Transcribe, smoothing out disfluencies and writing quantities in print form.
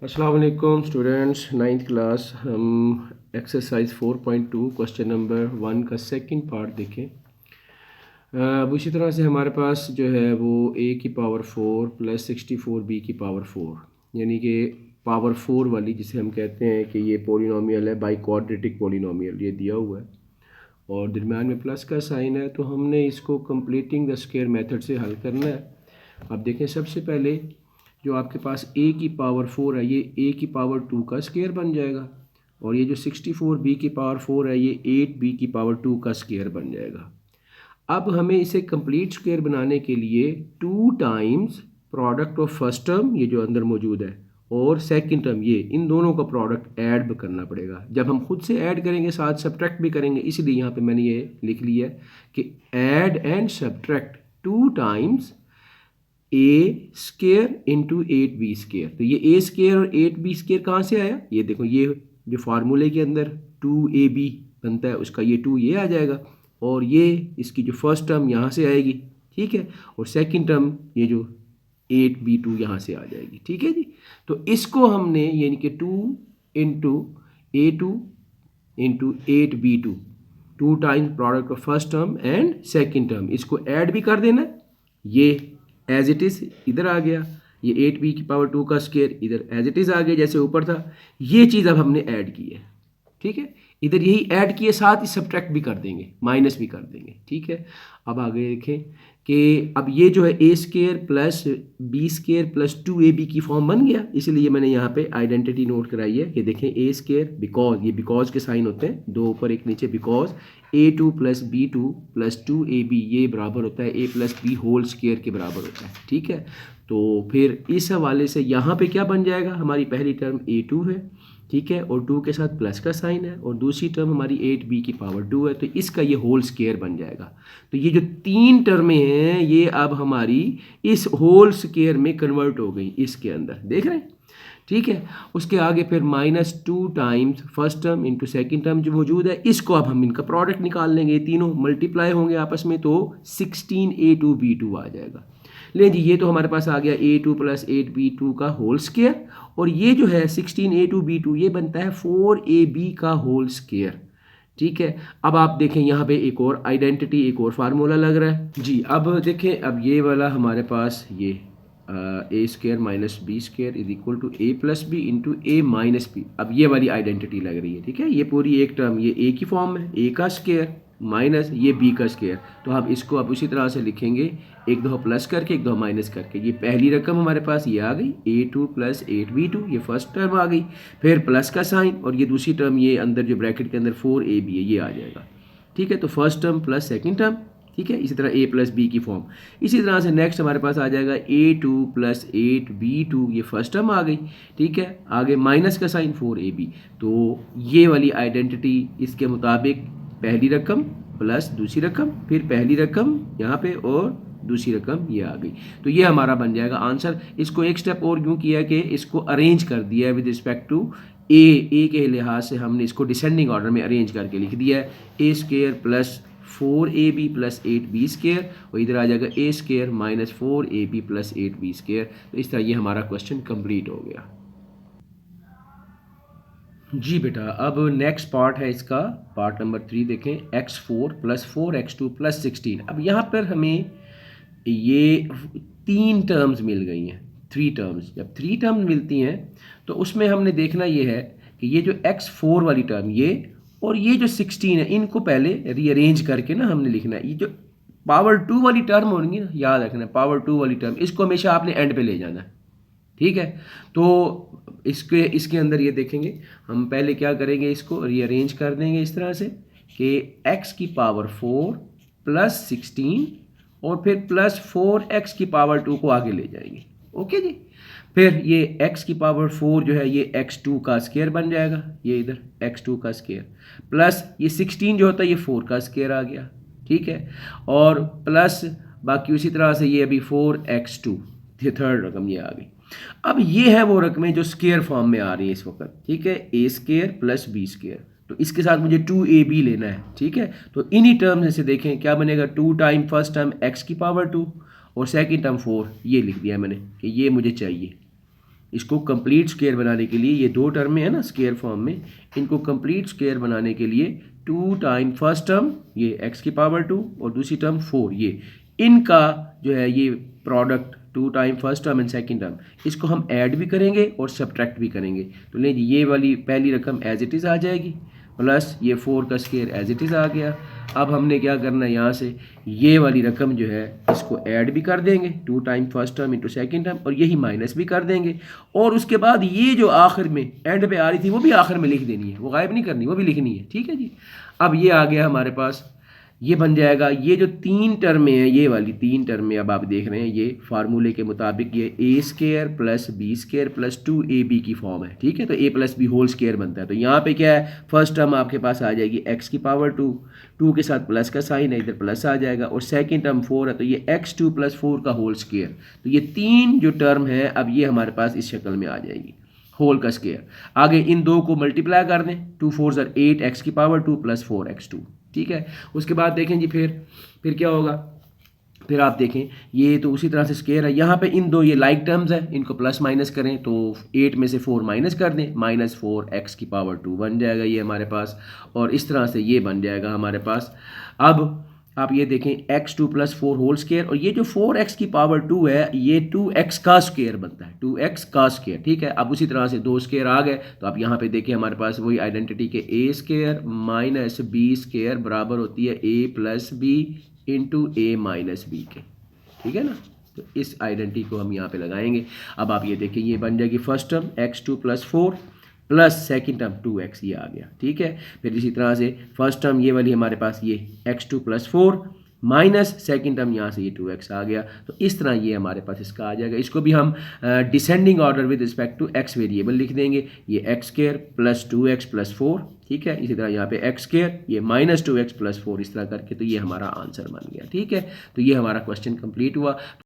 अस्सलाम वालेकुम students, ninth class हम एक्सरसाइज 4.2 क्वेश्चन नंबर 1 का सेकंड पार्ट देखें। अब इसी तरह से हमारे पास जो है वो a की पावर 4 प्लस 64 b की पावर 4 यानी कि पावर 4 वाली जिसे हम कहते हैं कि ये पोलिनोमियल है, बाई क्वाड्रेटिक पोलिनोमियल ये दिया हुआ है और दरम्यान में प्लस का साइन है, तो हमने इसको कंप्लीटिंग द स्क्वायर मेथड से हल करना है। अब देखें, सबसे पहले जो आपके पास a की पावर 4 है ये a की पावर 2 का स्क्वायर बन जाएगा और ये जो 64 b की पावर 4 है ये 8b की पावर 2 का स्क्वायर बन जाएगा। अब हमें इसे कंप्लीट स्क्वायर बनाने के लिए 2 times product of first term ये जो अंदर मौजूद है और सेकंड टर्म ये, इन दोनों का प्रोडक्ट ऐड करना पड़ेगा। जब हम खुद से ऐड करेंगे साथ सब्ट्रैक्ट भी करेंगे, इसलिए यहाँ पे मैंने ये लिख लिया है कि add and subtract 2 times A square into 8b square. तो ये ए स्केयर और 8b स्केयर कहाँ से आया? ये देखो, ये जो फार्मूले के अंदर 2ab बनता है उसका ये 2 ये आ जाएगा और ये इसकी जो फर्स्ट टर्म यहाँ से आएगी, ठीक है, और सेकंड टर्म ये जो 8b2 यहाँ से आ जाएगी, ठीक है जी। तो इसको हमने यानी कि 2 into a2 into 8b2 2 times product of first term and second term, इसको ऐड भी कर देना। ये एज इट इज़ इधर आ गया, ये 8b की पावर 2 का स्क्वायर इधर एज इट इज़ आ गया जैसे ऊपर था। ये चीज़ अब हमने ऐड की है, ठीक है, इधर यही ऐड किए, साथ ही सब्ट्रैक्ट भी कर देंगे, माइनस भी कर देंगे, ठीक है। अब आगे देखें कि अब ये जो है a square plus b square plus 2ab की फॉर्म बन गया, इसलिए मैंने यहाँ पे आइडेंटिटी नोट कराई है कि देखें ए स्केयर, बिकॉज ये बिकॉज के साइन होते हैं, दो ऊपर एक नीचे, because a2 plus b2 plus 2ab ये बराबर होता है a plus b whole square के बराबर होता है, ठीक है। तो फिर इस हवाले से यहाँ पे क्या बन जाएगा, हमारी पहली टर्म a2 है, ठीक है, और 2 के साथ प्लस का साइन है और दूसरी टर्म हमारी 8b की पावर 2 है, तो इसका ये होल स्क्वायर बन जाएगा। तो ये जो 3 टर्में हैं ये अब हमारी इस होल स्क्वायर में कन्वर्ट हो गई इसके अंदर, देख रहे हैं, ठीक है। उसके आगे फिर -2 times first term into second term जो मौजूद है, इसको अब हम इनका प्रोडक्ट निकाल लेंगे, ये तीनों मल्टीप्लाई होंगे आपस में, तो 16a2b2 आ जाएगा। ले जी, ये तो हमारे पास आ गया a2 प्लस 8b2 का होल स्क्वायर और ये जो है 16a2b2 ये बनता है 4ab का होल स्क्वायर, ठीक है। अब आप देखें यहाँ पे एक और आइडेंटिटी, एक और फार्मूला लग रहा है जी। अब देखें, अब ये वाला हमारे पास ये a square minus b square is equal to a plus B into a minus b, अब ये वाली आइडेंटिटी लग रही है, ठीक है। ये पूरी एक टर्म ये ए की फॉर्म है, ए का स्क्वायर माइनस ये बी का स्क्वायर, तो हम इसको अब उसी तरह से लिखेंगे, एक दो प्लस करके एक दो माइनस करके। ये पहली रकम हमारे पास ये आ गई a2 प्लस 8b2, ये फर्स्ट टर्म आ गई, फिर प्लस का साइन और ये दूसरी टर्म ये अंदर जो ब्रैकेट के अंदर 4ab है ये आ जाएगा, ठीक है। तो first term plus second term, ठीक है, इसी तरह a प्लस बी की फॉर्म। इसी तरह से नेक्स्ट हमारे पास आ जाएगा a2 प्लस 8b2, ये फर्स्ट टर्म आ गई, ठीक है, आगे माइनस का साइन 4ab। तो ये वाली आइडेंटिटी इसके मुताबिक पहली रकम प्लस दूसरी रकम, फिर पहली रकम यहाँ पे और दूसरी रकम ये आ गई, तो ये हमारा बन जाएगा आंसर। इसको एक स्टेप और यूँ किया कि इसको अरेंज कर दिया है विद रिस्पेक्ट टू ए के लिहाज से हमने इसको डिसेंडिंग ऑर्डर में अरेंज करके लिख दिया है, a square plus 4ab plus 8b square और इधर आ जाएगा a square minus 4ab plus 8b square. तो इस तरह ये हमारा क्वेश्चन कंप्लीट हो गया जी बेटा। अब नेक्स्ट पार्ट है इसका, पार्ट नंबर 3 देखें, x4 प्लस 4x2 प्लस 16। अब यहाँ पर हमें ये 3 टर्म्स मिल गई हैं, 3 टर्म्स। जब 3 टर्म्स मिलती हैं तो उसमें हमने देखना ये है कि ये जो x4 वाली टर्म ये और ये जो 16 है, इनको पहले रीअरेंज करके ना हमने लिखना है। ये जो पावर 2 वाली टर्म होंगी ना, याद रखना, पावर 2 वाली टर्म इसको हमेशा आपने एंड पे ले जाना है, ठीक है। तो इसके अंदर ये देखेंगे, हम पहले क्या करेंगे, इसको रीअरेंज कर देंगे इस तरह से कि x की पावर 4 प्लस 16 और फिर प्लस 4x की पावर 2 को आगे ले जाएंगे, ओके जी। फिर ये x की पावर 4 जो है ये x2 का स्क्वायर बन जाएगा, ये इधर x2 का स्क्वायर प्लस ये 16 जो होता है ये 4 का स्क्वायर आ गया, ठीक है, और प्लस बाकी उसी तरह से ये अभी 4x2, ये थर्ड रकम ये आ गई। अब ये है वो रकमें जो स्क्वायर फॉर्म में आ रही है इस वक्त, ठीक है, a square plus b square, तो इसके साथ मुझे 2ab लेना है, ठीक है। तो इन्हीं टर्म से देखें क्या बनेगा, 2 टाइम फर्स्ट टर्म x की पावर 2 और सेकंड टर्म 4, ये लिख दिया मैंने कि ये मुझे चाहिए, इसको कंप्लीट स्क्वायर बनाने के लिए, ये दो टर्म में है ना स्क्वायर फॉर्म में, इनको कंप्लीट स्क्वायर बनाने के लिए 2 टाइम फर्स्ट टर्म ये x की पावर 2 और दूसरी टर्म 4, ये इनका जो है ये product 2 time first term and second term, इसको हम ऐड भी करेंगे और सब्ट्रैक्ट भी करेंगे। तो लें जी, ये वाली पहली रकम एज इट इज़ आ जाएगी, प्लस ये 4 का स्क्वायर एज इट इज़ आ गया। अब हमने क्या करना है, यहाँ से ये वाली रकम जो है इसको ऐड भी कर देंगे 2 time first term into second term, और यही माइनस भी कर देंगे। और उसके बाद ये जो आखिर में एंड पे आ रही थी वो भी आखिर में लिख देनी है, वो गायब नहीं करनी, वो भी लिखनी है। ठीक है जी। अब ये आ गया हमारे पास, ये बन जाएगा, ये जो 3 टर्में हैं, ये वाली 3 टर्में अब आप देख रहे हैं, ये फार्मूले के मुताबिक ये a square plus b square plus 2ab की फॉर्म है। ठीक है, तो a plus b whole square बनता है। तो यहाँ पे क्या है, फर्स्ट टर्म आपके पास आ जाएगी x की पावर 2, 2 के साथ प्लस का साइन है, इधर प्लस आ जाएगा, और सेकेंड टर्म 4 है, तो ये x2 प्लस 4 का होल स्क्वायर। तो ये 3 जो टर्म है अब ये हमारे पास इस शक्ल में आ जाएगी, होल का स्क्वायर। आगे इन दो को मल्टीप्लाई कर दें, 2 4 ज़र 8 x की पावर 2 प्लस 4x2। ठीक है, उसके बाद देखें जी फिर क्या होगा, फिर आप देखें ये तो उसी तरह से स्क्वायर है, यहाँ पे इन दो ये लाइक टर्म्स है, इनको प्लस माइनस करें तो 8 में से 4 माइनस कर दें, माइनस 4x की पावर 2 बन जाएगा ये हमारे पास, और इस तरह से ये बन जाएगा हमारे पास। अब आप ये देखें x2 प्लस 4 होल स्क्वायर, और ये जो 4x की पावर 2 है ये 2x का स्क्वायर बनता है, 2x का स्क्वायर। ठीक है, अब उसी तरह से दो स्क्वायर आ गए, तो आप यहाँ पे देखें हमारे पास वही आइडेंटिटी के a square minus b square बराबर होती है a plus B into a minus B के। ठीक है ना, तो इस आइडेंटिटी को हम यहाँ पे लगाएंगे। अब आप ये देखें ये बन जाएगी first term x2 plus 4 plus second term 2x, ये आ गया। ठीक है, फिर इसी तरह से फर्स्ट टर्म ये वाली हमारे पास ये x2 plus 4 minus second term यहाँ से ये 2x आ गया। तो इस तरह ये हमारे पास इसका आ जाएगा। इसको भी हम descending order with respect to x variable लिख देंगे, ये x square plus 2x plus 4। ठीक है, इसी तरह यहाँ पे x स्क्वायर ये माइनस 2x प्लस 4, इस तरह करके तो ये हमारा आंसर बन गया। ठीक है, तो ये हमारा क्वेश्चन कंप्लीट हुआ।